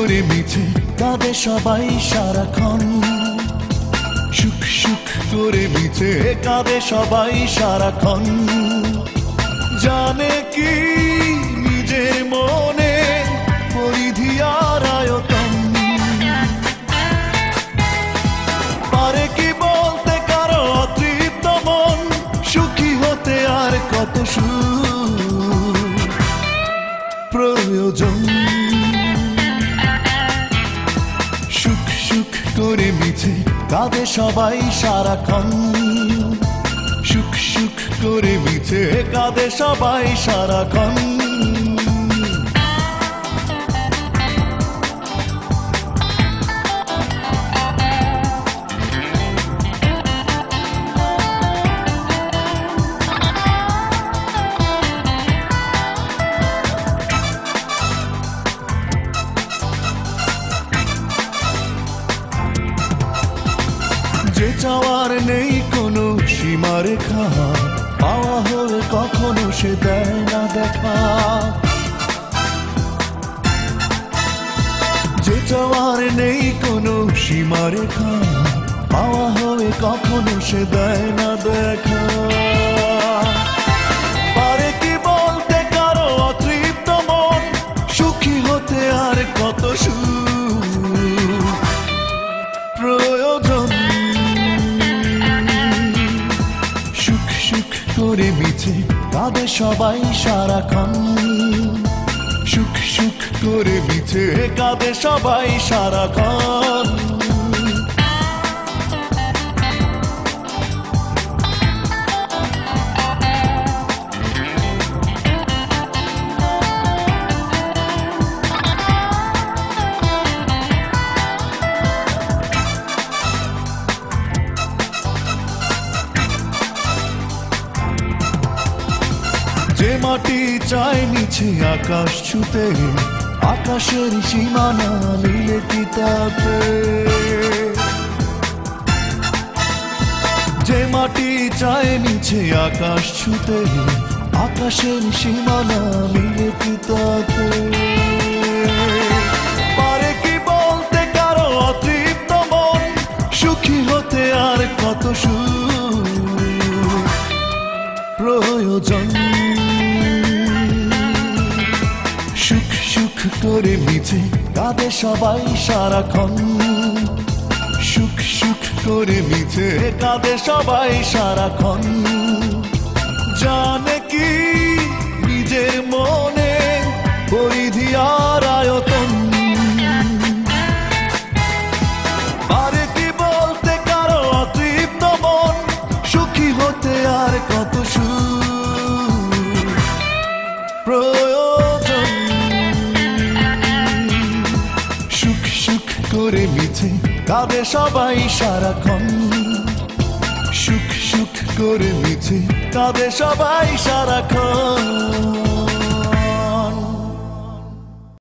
করে মিছে কাঁদে সবাই সারাক্ষণ। সুখ সুখ করে মিছে কাঁদে সবাই সারাক্ষণ। জানে কি নিজের মনে পরিধি আর আয়তন, পারে কি বলতে কারো অতৃপ্ত মন সুখী হতে আর কত প্রয়োজন। সুখ সুখ করে মিছে কাঁদে সবাই সারাক্ষণ। সুখ সুখ করে মিছে কাঁদে সবাই সারাক্ষণ। যে চাওয়ার নেই কোনো সীমারেখা, পাওয়া হলে কখনো সে দেয় না দেখা। যে চাওয়ার নেই কোনো সীমারেখা, পাওয়া হলে কখনো সে দেয় না দেখা। পারে কি বলতে কারো অতৃপ্ত মন সুখী হতে আর কত প্রয়োজন। সুখ সুখ করে মিছে কাঁদে সবাই সারাক্ষণ। সুখ সুখ করে মিছে কাঁদে সবাই সারাক্ষণ। যে মাটি চায় নিচে আকাশ ছুতে, আকাশের সীমানা মিলে কি তাতে। যে মাটি চায় নিচে আকাশ ছুতে, আকাশের সীমানা মিলে কি তাতে। পারে কি বলতে কারো অতৃপ্ত মন সুখী হতে আর কত প্রয়োজন। সুখ সুখ করে মিছে কাঁদে সবাই সারাক্ষণ। সুখ সুখ করে মিছে কাঁদে সবাই সারাক্ষণ। জানে কি নিজের মনে পরিধি আর আয়তন, পারে কি বলতে কারো অতৃপ্ত মন সুখী হতে আর কত প্রয়োজন। সুখ সুখ করে মিছে কাঁদে সবাই সারাক্ষণ। সুখ সুখ করে মিছে কাঁদে সবাই সারাক্ষণ।